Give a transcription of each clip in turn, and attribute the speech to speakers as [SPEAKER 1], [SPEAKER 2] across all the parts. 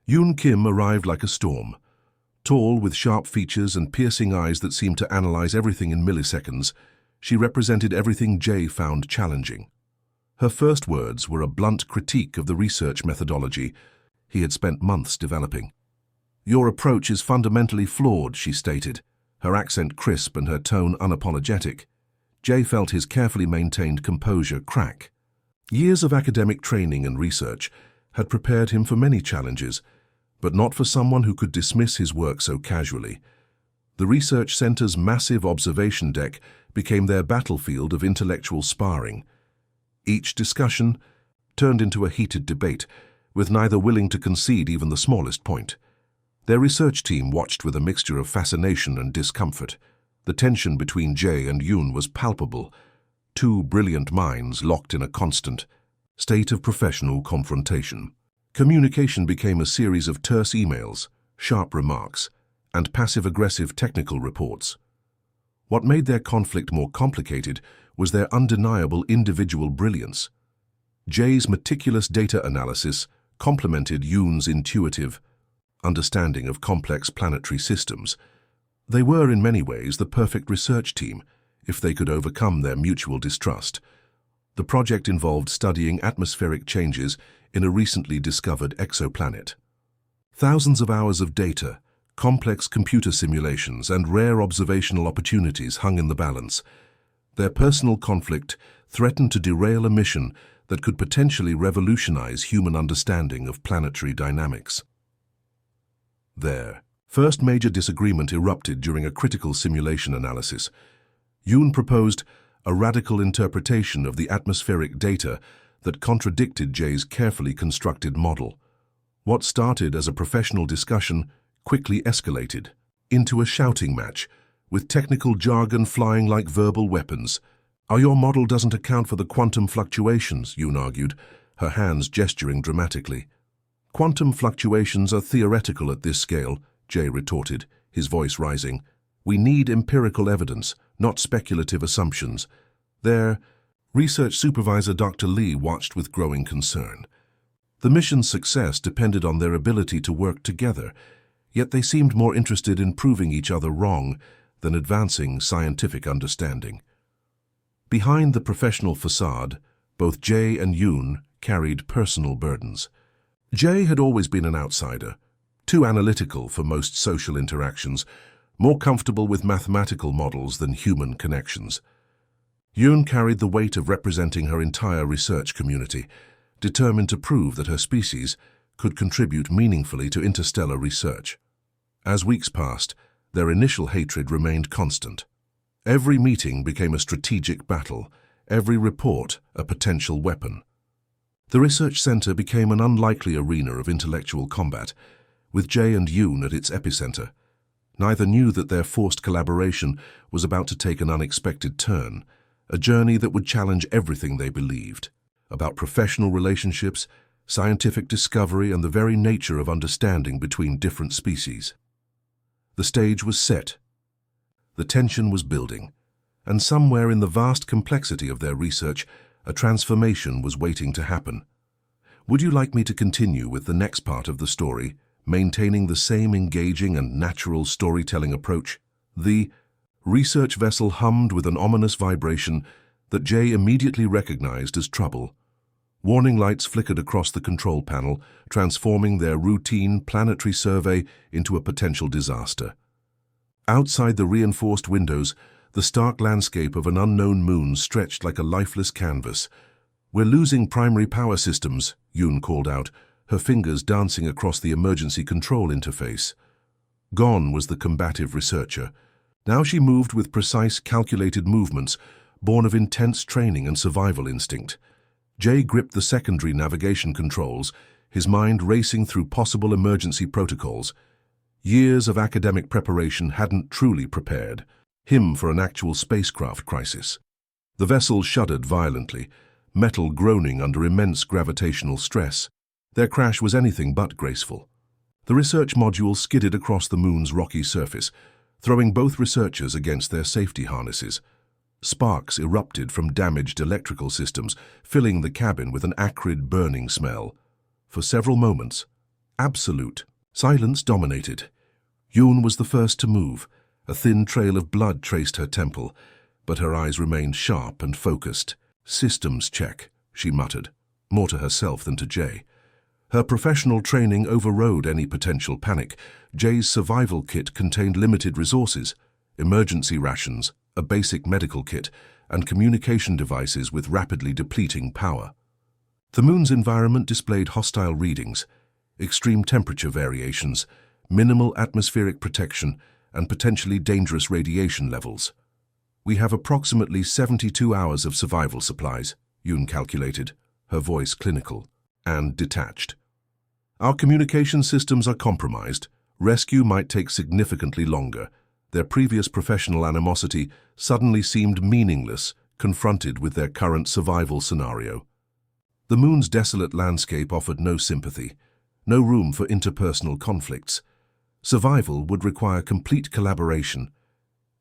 [SPEAKER 1] Yoon Kim arrived like a storm. Tall, with sharp features and piercing eyes that seemed to analyze everything in milliseconds, she represented everything Jay found challenging. Her first words were a blunt critique of the research methodology he had spent months developing. "Your approach is fundamentally flawed," she stated, her accent crisp and her tone unapologetic. Jay felt his carefully maintained composure crack. Years of academic training and research had prepared him for many challenges, but not for someone who could dismiss his work so casually. The research center's massive observation deck became their battlefield of intellectual sparring. Each discussion turned into a heated debate, with neither willing to concede even the smallest point. Their research team watched with a mixture of fascination and discomfort. The tension between Jay and Yoon was palpable, two brilliant minds locked in a constant state of professional confrontation. Communication became a series of terse emails, sharp remarks, and passive-aggressive technical reports. What made their conflict more complicated was their undeniable individual brilliance. Jay's meticulous data analysis complemented Yoon's intuitive understanding of complex planetary systems. They were, in many ways, the perfect research team, if they could overcome their mutual distrust. The project involved studying atmospheric changes in a recently discovered exoplanet. Thousands of hours of data, complex computer simulations, and rare observational opportunities hung in the balance. Their personal conflict threatened to derail a mission that could potentially revolutionize human understanding of planetary dynamics. Their first major disagreement erupted during a critical simulation analysis. Yoon proposed a radical interpretation of the atmospheric data that contradicted Jay's carefully constructed model. What started as a professional discussion quickly escalated into a shouting match, with technical jargon flying like verbal weapons. "Your model doesn't account for the quantum fluctuations," Yoon argued, her hands gesturing dramatically. "Quantum fluctuations are theoretical at this scale," Jay retorted, his voice rising. "We need empirical evidence, not speculative assumptions." Their research supervisor, Dr. Lee, watched with growing concern. The mission's success depended on their ability to work together, yet they seemed more interested in proving each other wrong than advancing scientific understanding. Behind the professional facade, both Jay and Yoon carried personal burdens. Jay had always been an outsider, too analytical for most social interactions, more comfortable with mathematical models than human connections. Yoon carried the weight of representing her entire research community, determined to prove that her species could contribute meaningfully to interstellar research. As weeks passed, their initial hatred remained constant. Every meeting became a strategic battle, every report a potential weapon. The research center became an unlikely arena of intellectual combat, with Jay and Yoon at its epicenter. Neither knew that their forced collaboration was about to take an unexpected turn, a journey that would challenge everything they believed about professional relationships, scientific discovery, and the very nature of understanding between different species. The stage was set. The tension was building, and somewhere in the vast complexity of their research, a transformation was waiting to happen. Would you like me to continue with the next part of the story, maintaining the same engaging and natural storytelling approach? The research vessel hummed with an ominous vibration that Jay immediately recognized as trouble. Warning lights flickered across the control panel, transforming their routine planetary survey into a potential disaster. Outside the reinforced windows, the stark landscape of an unknown moon stretched like a lifeless canvas. "We're losing primary power systems," Yoon called out, her fingers dancing across the emergency control interface. Gone was the combative researcher. Now she moved with precise, calculated movements, born of intense training and survival instinct. Jay gripped the secondary navigation controls, his mind racing through possible emergency protocols. Years of academic preparation hadn't truly prepared him for an actual spacecraft crisis. The vessel shuddered violently, metal groaning under immense gravitational stress. Their crash was anything but graceful. The research module skidded across the moon's rocky surface, throwing both researchers against their safety harnesses. Sparks erupted from damaged electrical systems, filling the cabin with an acrid, burning smell. For several moments, Absolute. Silence dominated. Yoon was the first to move. A thin trail of blood traced her temple, but her eyes remained sharp and focused. "Systems check," she muttered, more to herself than to Jay. Her professional training overrode any potential panic. Jay's survival kit contained limited resources: emergency rations, a basic medical kit, and communication devices with rapidly depleting power. The moon's environment displayed hostile readings: extreme temperature variations, minimal atmospheric protection, and potentially dangerous radiation levels. "We have approximately 72 hours of survival supplies," Yoon calculated, her voice clinical and detached. "Our communication systems are compromised. Rescue might take significantly longer." Their previous professional animosity suddenly seemed meaningless, confronted with their current survival scenario. The moon's desolate landscape offered no sympathy, no room for interpersonal conflicts. Survival would require complete collaboration.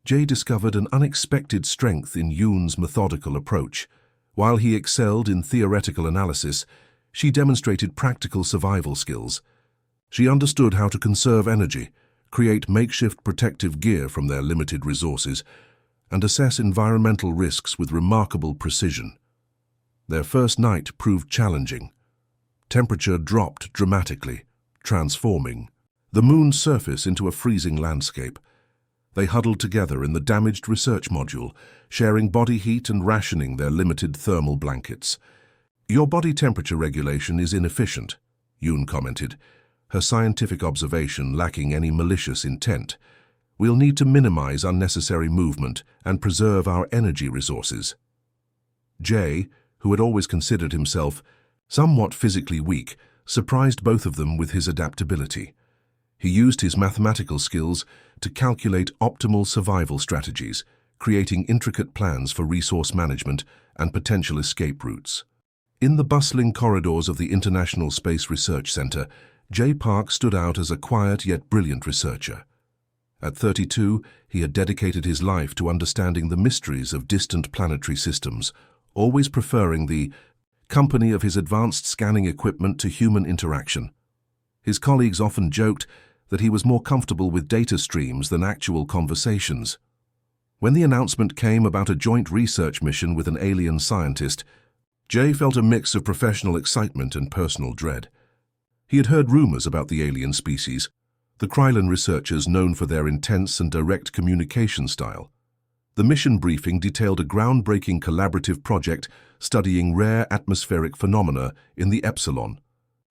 [SPEAKER 1] Jay discovered an unexpected strength in Yoon's methodical approach. While he excelled in theoretical analysis, she demonstrated practical survival skills. She understood how to conserve energy, create makeshift protective gear from their limited resources, and assess environmental risks with remarkable precision. Their first night proved challenging. Temperature dropped dramatically, transforming the moon's surface into a freezing landscape. They huddled together in the damaged research module, sharing body heat and rationing their limited thermal blankets. "Your body temperature regulation is inefficient," Yoon commented, her scientific observation lacking any malicious intent. "We'll need to minimize unnecessary movement and preserve our energy resources." Jay, who had always considered himself somewhat physically weak, surprised both of them with his adaptability. He used his mathematical skills to calculate optimal survival strategies, creating intricate plans for resource management and potential escape routes. In the bustling corridors of the International Space Research Center, Jay Park stood out as a quiet yet brilliant researcher. At 32, he had dedicated his life to understanding the mysteries of distant planetary systems, always preferring the company of his advanced scanning equipment to human interaction. His colleagues often joked that he was more comfortable with data streams than actual conversations. When the announcement came about a joint research mission with an alien scientist, Jay felt a mix of professional excitement and personal dread. He had heard rumors about the alien species, the Krylon researchers known for their intense and direct communication style. The mission briefing detailed a groundbreaking collaborative project studying rare atmospheric phenomena in the Epsilon.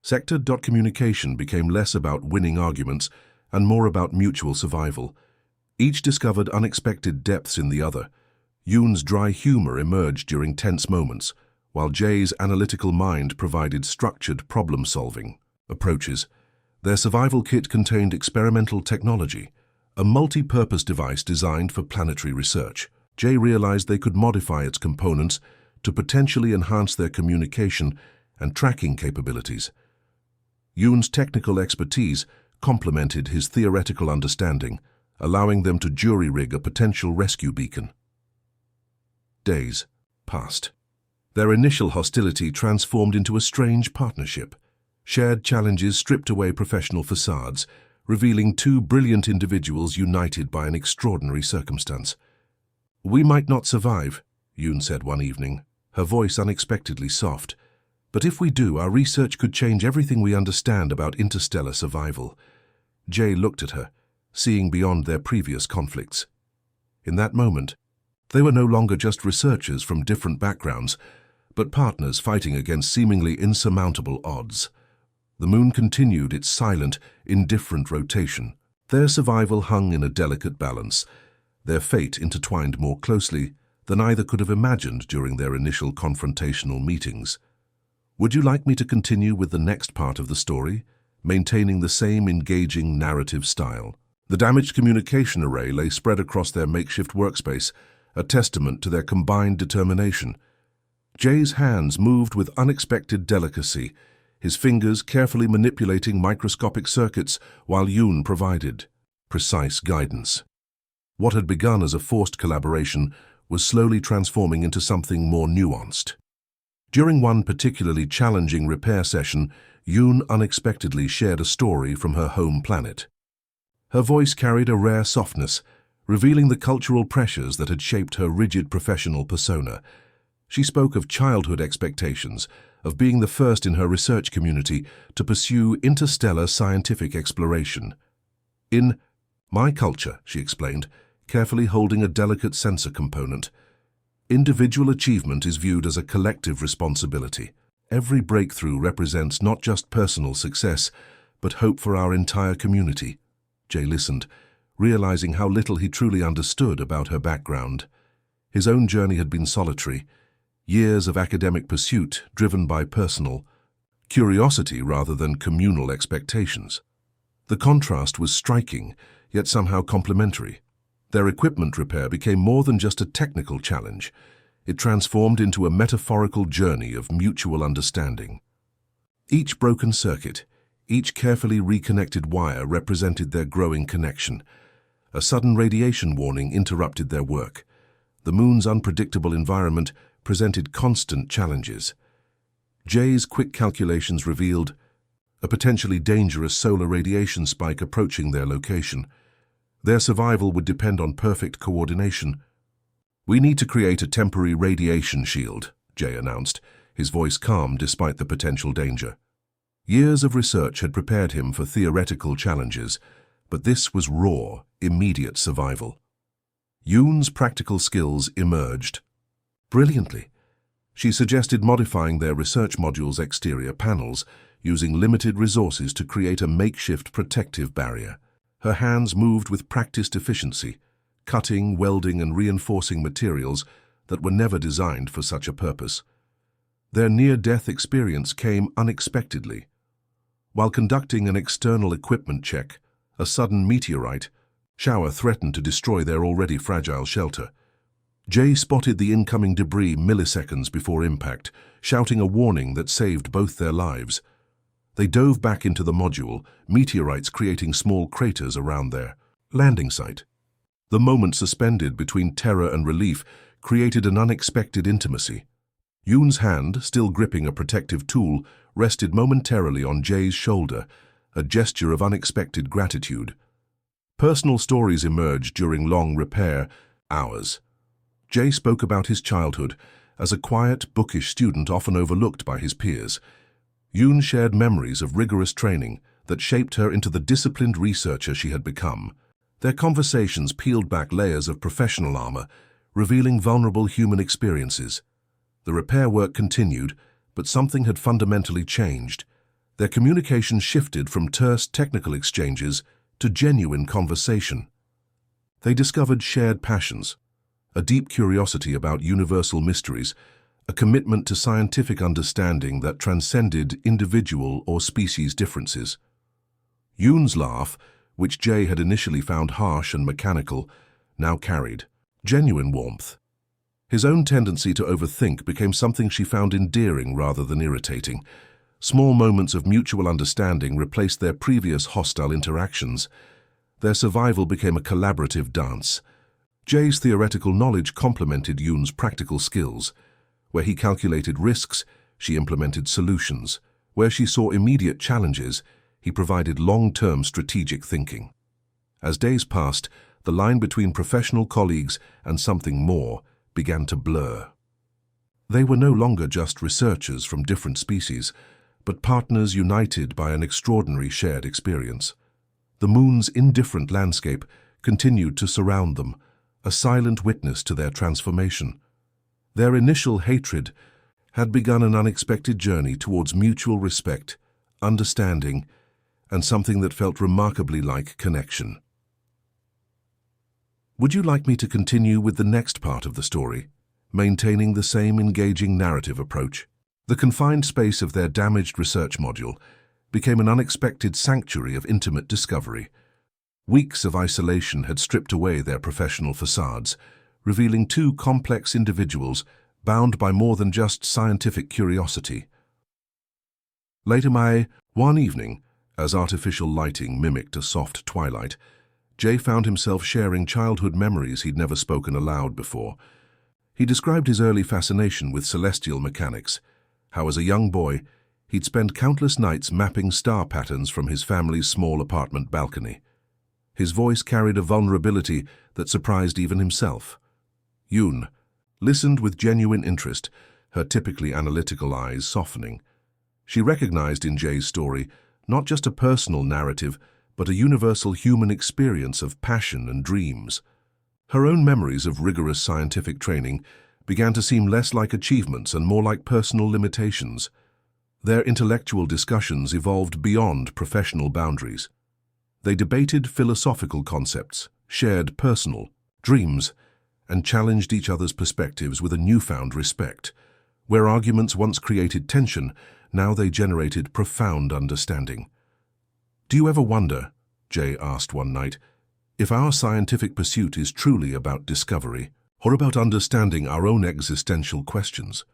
[SPEAKER 1] Sector. Communication became less about winning arguments and more about mutual survival. Each discovered unexpected depths in the other. Yoon's dry humor emerged during tense moments, while Jay's analytical mind provided structured problem-solving approaches. Their survival kit contained experimental technology, a multi-purpose device designed for planetary research. Jay realized they could modify its components to potentially enhance their communication and tracking capabilities. Yoon's technical expertise complemented his theoretical understanding, allowing them to jury-rig a potential rescue beacon. Days passed. Their initial hostility transformed into a strange partnership. Shared challenges stripped away professional facades, revealing two brilliant individuals united by an extraordinary circumstance. "We might not survive," Yoon said one evening, her voice unexpectedly soft. "But if we do, our research could change everything we understand about interstellar survival." Jay looked at her, seeing beyond their previous conflicts. In that moment, they were no longer just researchers from different backgrounds, but partners fighting against seemingly insurmountable odds. The moon continued its silent, indifferent rotation. Their survival hung in a delicate balance, their fate intertwined more closely than either could have imagined during their initial confrontational meetings. Would you like me to continue with the next part of the story, maintaining the same engaging narrative style? The damaged communication array lay spread across their makeshift workspace, a testament to their combined determination. Jay's hands moved with unexpected delicacy, his fingers carefully manipulating microscopic circuits while Yoon provided precise guidance. What had begun as a forced collaboration was slowly transforming into something more nuanced. During one particularly challenging repair session, Yoon unexpectedly shared a story from her home planet. Her voice carried a rare softness, revealing the cultural pressures that had shaped her rigid professional persona. She spoke of childhood expectations, of being the first in her research community to pursue interstellar scientific exploration. "In my culture," she explained, carefully holding a delicate sensor component, "individual achievement is viewed as a collective responsibility. Every breakthrough represents not just personal success, but hope for our entire community." Jay listened, realizing how little he truly understood about her background. His own journey had been solitary, years of academic pursuit driven by personal curiosity rather than communal expectations. The contrast was striking, yet somehow complementary. Their equipment repair became more than just a technical challenge. It transformed into a metaphorical journey of mutual understanding. Each broken circuit, each carefully reconnected wire represented their growing connection. A sudden radiation warning interrupted their work. The moon's unpredictable environment presented constant challenges. Jay's quick calculations revealed a potentially dangerous solar radiation spike approaching their location. Their survival would depend on perfect coordination. "We need to create a temporary radiation shield," Jay announced, his voice calm despite the potential danger. Years of research had prepared him for theoretical challenges, but this was raw, immediate survival. Yoon's practical skills emerged brilliantly. She suggested modifying their research module's exterior panels, using limited resources to create a makeshift protective barrier. Her hands moved with practiced efficiency, cutting, welding, and reinforcing materials that were never designed for such a purpose. Their near-death experience came unexpectedly. While conducting an external equipment check, a sudden meteorite shower threatened to destroy their already fragile shelter. Jay spotted the incoming debris milliseconds before impact, shouting a warning that saved both their lives. They dove back into the module, meteorites creating small craters around their landing site. The moment suspended between terror and relief created an unexpected intimacy. Yoon's hand, still gripping a protective tool, rested momentarily on Jay's shoulder, a gesture of unexpected gratitude. Personal stories emerged during long repair hours. Jay spoke about his childhood as a quiet, bookish student often overlooked by his peers. Yoon shared memories of rigorous training that shaped her into the disciplined researcher she had become. Their conversations peeled back layers of professional armor, revealing vulnerable human experiences. The repair work continued, but something had fundamentally changed. Their communication shifted from terse technical exchanges to genuine conversation. They discovered shared passions, a deep curiosity about universal mysteries, a commitment to scientific understanding that transcended individual or species differences. Yoon's laugh, which Jay had initially found harsh and mechanical, now carried genuine warmth. His own tendency to overthink became something she found endearing rather than irritating. Small moments of mutual understanding replaced their previous hostile interactions. Their survival became a collaborative dance. Jay's theoretical knowledge complemented Yoon's practical skills. Where he calculated risks, she implemented solutions. Where she saw immediate challenges, he provided long-term strategic thinking. As days passed, the line between professional colleagues and something more began to blur. They were no longer just researchers from different species, but partners united by an extraordinary shared experience. The moon's indifferent landscape continued to surround them, a silent witness to their transformation. Their initial hatred had begun an unexpected journey towards mutual respect, understanding, and something that felt remarkably like connection. Would you like me to continue with the next part of the story, maintaining the same engaging narrative approach? The confined space of their damaged research module became an unexpected sanctuary of intimate discovery. Weeks of isolation had stripped away their professional facades, revealing two complex individuals bound by more than just scientific curiosity. One evening, as artificial lighting mimicked a soft twilight, Jay found himself sharing childhood memories he'd never spoken aloud before. He described his early fascination with celestial mechanics, how as a young boy, He'd spend countless nights mapping star patterns from his family's small apartment balcony. His voice carried a vulnerability that surprised even himself. Yoon listened with genuine interest, her typically analytical eyes softening. She recognized in Jay's story not just a personal narrative, but a universal human experience of passion and dreams. Her own memories of rigorous scientific training began to seem less like achievements and more like personal limitations. Their intellectual discussions evolved beyond professional boundaries. They debated philosophical concepts, shared personal dreams, and challenged each other's perspectives with a newfound respect. Where arguments once created tension, now they generated profound understanding. "Do you ever wonder," Jay asked one night, "if our scientific pursuit is truly about discovery or about understanding our own existential questions?"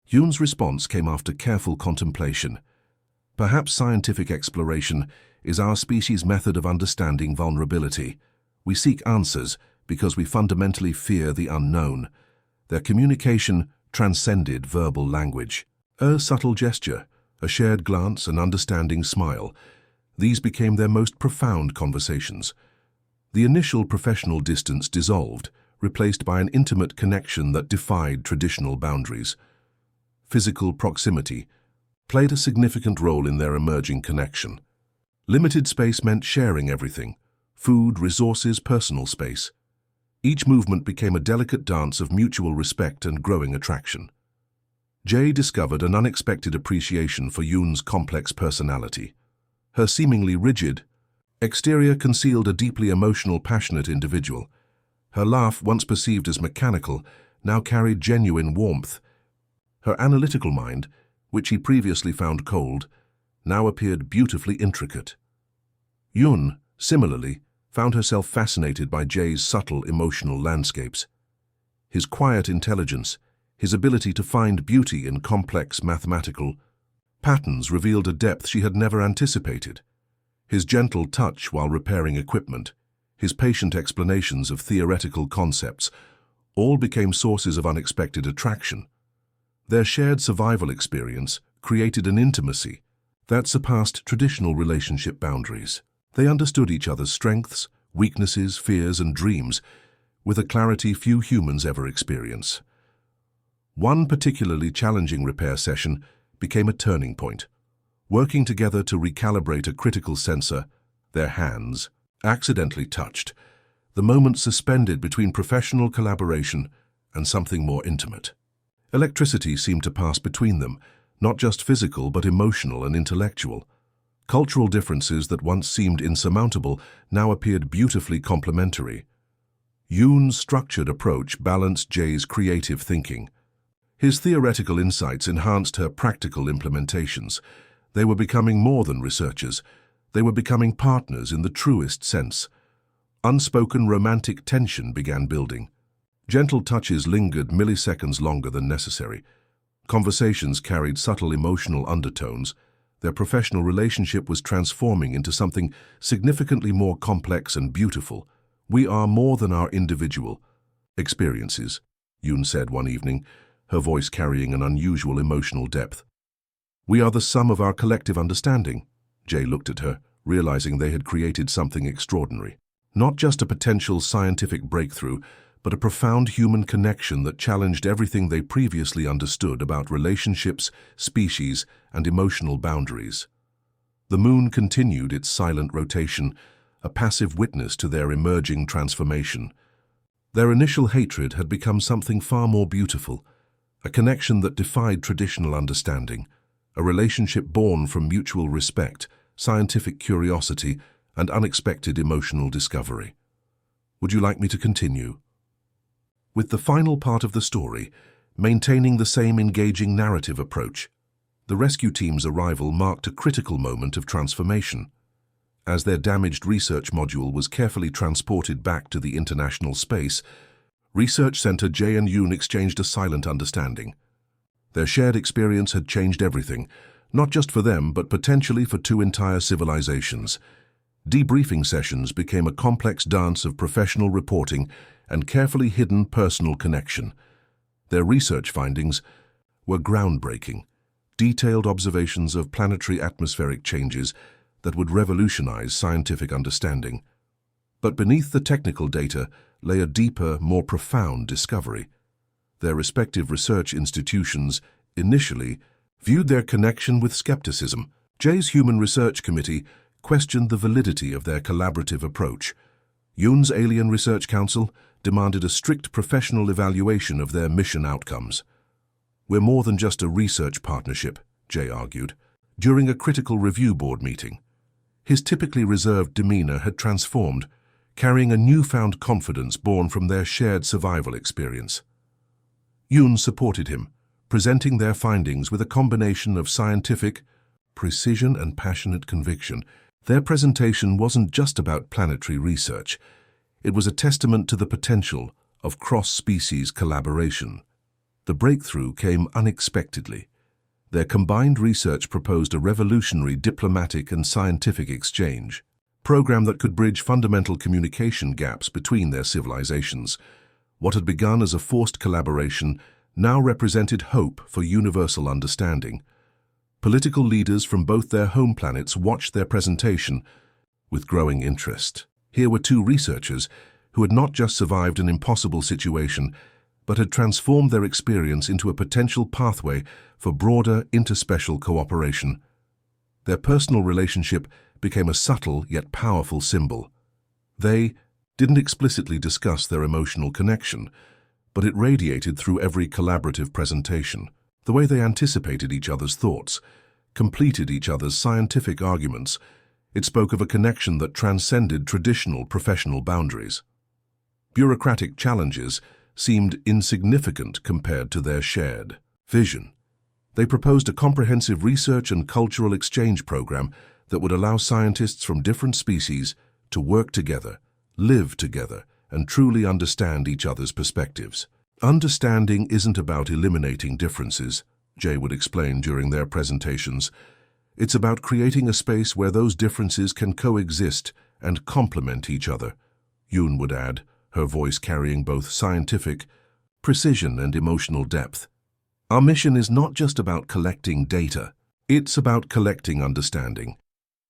[SPEAKER 1] Yoon's response came after careful contemplation. "Perhaps scientific exploration is our species' method of understanding vulnerability. We seek answers because we fundamentally fear the unknown." Their communication transcended verbal language. A subtle gesture, a shared glance, an understanding smile. These became their most profound conversations. The initial professional distance dissolved, replaced by an intimate connection that defied traditional boundaries. Physical proximity played a significant role in their emerging connection. Limited space meant sharing everything: food, resources, personal space. Each movement became a delicate dance of mutual respect and growing attraction. Jay discovered an unexpected appreciation for Yoon's complex personality. Her seemingly rigid exterior concealed a deeply emotional, passionate individual. Her laugh, once perceived as mechanical, now carried genuine warmth. Her analytical mind, which he previously found cold, now appeared beautifully intricate. Yoon, similarly, found herself fascinated by Jay's subtle emotional landscapes. His quiet intelligence, his ability to find beauty in complex mathematical patterns revealed a depth she had never anticipated. His gentle touch while repairing equipment, his patient explanations of theoretical concepts, all became sources of unexpected attraction. Their shared survival experience created an intimacy that surpassed traditional relationship boundaries. They understood each other's strengths, weaknesses, fears, and dreams with a clarity few humans ever experience. One particularly challenging repair session became a turning point. Working together to recalibrate a critical sensor, their hands accidentally touched, the moment suspended between professional collaboration and something more intimate. Electricity seemed to pass between them, not just physical but emotional and intellectual. Cultural differences that once seemed insurmountable now appeared beautifully complementary. Yoon's structured approach balanced Jay's creative thinking. His theoretical insights enhanced her practical implementations. They were becoming more than researchers. They were becoming partners in the truest sense. Unspoken romantic tension began building. Gentle touches lingered milliseconds longer than necessary. Conversations carried subtle emotional undertones. Their professional relationship was transforming into something significantly more complex and beautiful. "We are more than our individual experiences," Yoon said one evening, her voice carrying an unusual emotional depth. "We are the sum of our collective understanding." Jay looked at her, realizing they had created something extraordinary. Not just a potential scientific breakthrough, but a profound human connection that challenged everything they previously understood about relationships, species, and emotional boundaries. The moon continued its silent rotation, a passive witness to their emerging transformation. Their initial hatred had become something far more beautiful, a connection that defied traditional understanding, a relationship born from mutual respect, scientific curiosity, and unexpected emotional discovery. Would you like me to continue? With the final part of the story, maintaining the same engaging narrative approach, the rescue team's arrival marked a critical moment of transformation. As their damaged research module was carefully transported back to the International Space, Research Center Jay and Yoon exchanged a silent understanding. Their shared experience had changed everything, not just for them, but potentially for two entire civilizations. Debriefing sessions became a complex dance of professional reporting and carefully hidden personal connection. Their research findings were groundbreaking, detailed observations of planetary atmospheric changes that would revolutionize scientific understanding. But beneath the technical data lay a deeper, more profound discovery. Their respective research institutions initially viewed their connection with skepticism. Jay's Human Research Committee questioned the validity of their collaborative approach. Yoon's Alien Research Council demanded a strict professional evaluation of their mission outcomes. "We're more than just a research partnership," Jay argued, during a critical review board meeting. His typically reserved demeanor had transformed, carrying a newfound confidence born from their shared survival experience. Yoon supported him, presenting their findings with a combination of scientific precision and passionate conviction. Their presentation wasn't just about planetary research. It was a testament to the potential of cross-species collaboration. The breakthrough came unexpectedly. Their combined research proposed a revolutionary diplomatic and scientific exchange program that could bridge fundamental communication gaps between their civilizations. What had begun as a forced collaboration now represented hope for universal understanding. Political leaders from both their home planets watched their presentation with growing interest. Here were two researchers who had not just survived an impossible situation, but had transformed their experience into a potential pathway for broader interspecial cooperation. Their personal relationship became a subtle yet powerful symbol. They didn't explicitly discuss their emotional connection, but it radiated through every collaborative presentation. The way they anticipated each other's thoughts, completed each other's scientific arguments, it spoke of a connection that transcended traditional professional boundaries. Bureaucratic challenges seemed insignificant compared to their shared vision. They proposed a comprehensive research and cultural exchange program that would allow scientists from different species to work together, live together, and truly understand each other's perspectives. Understanding isn't about eliminating differences, Jay would explain during their presentations. It's about creating a space where those differences can coexist and complement each other, Yoon would add, her voice carrying both scientific precision and emotional depth. Our mission is not just about collecting data, it's about collecting understanding.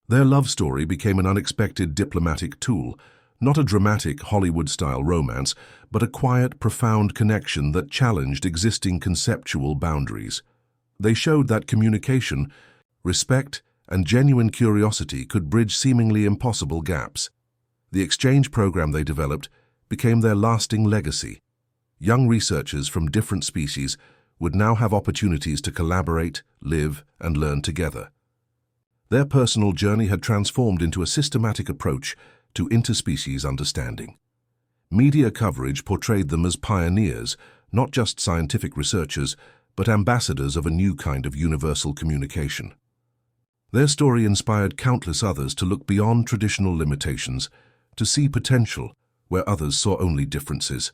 [SPEAKER 1] Their love story became an unexpected diplomatic tool, not a dramatic Hollywood-style romance, but a quiet, profound connection that challenged existing conceptual boundaries. They showed that communication, respect, and genuine curiosity could bridge seemingly impossible gaps. The exchange program they developed became their lasting legacy. Young researchers from different species would now have opportunities to collaborate, live, and learn together. Their personal journey had transformed into a systematic approach to interspecies understanding. Media coverage portrayed them as pioneers, not just scientific researchers, but ambassadors of a new kind of universal communication. Their story inspired countless others to look beyond traditional limitations, to see potential where others saw only differences.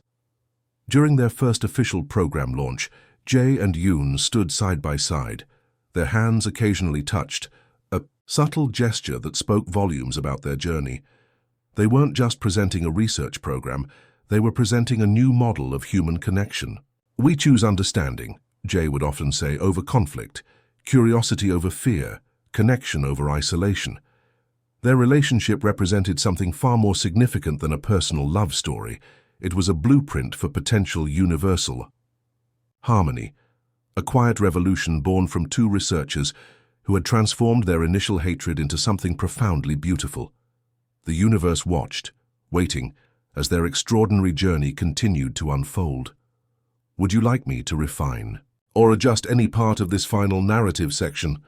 [SPEAKER 1] During their first official program launch, Jay and Yoon stood side by side. Their hands occasionally touched, a subtle gesture that spoke volumes about their journey. They weren't just presenting a research program, they were presenting a new model of human connection. "We choose understanding," Jay would often say, "over conflict, curiosity over fear, connection over isolation." Their relationship represented something far more significant than a personal love story. It was a blueprint for potential universal harmony, a quiet revolution born from two researchers who had transformed their initial hatred into something profoundly beautiful. The universe watched, waiting, as their extraordinary journey continued to unfold. Would you like me to refine or adjust any part of this final narrative section?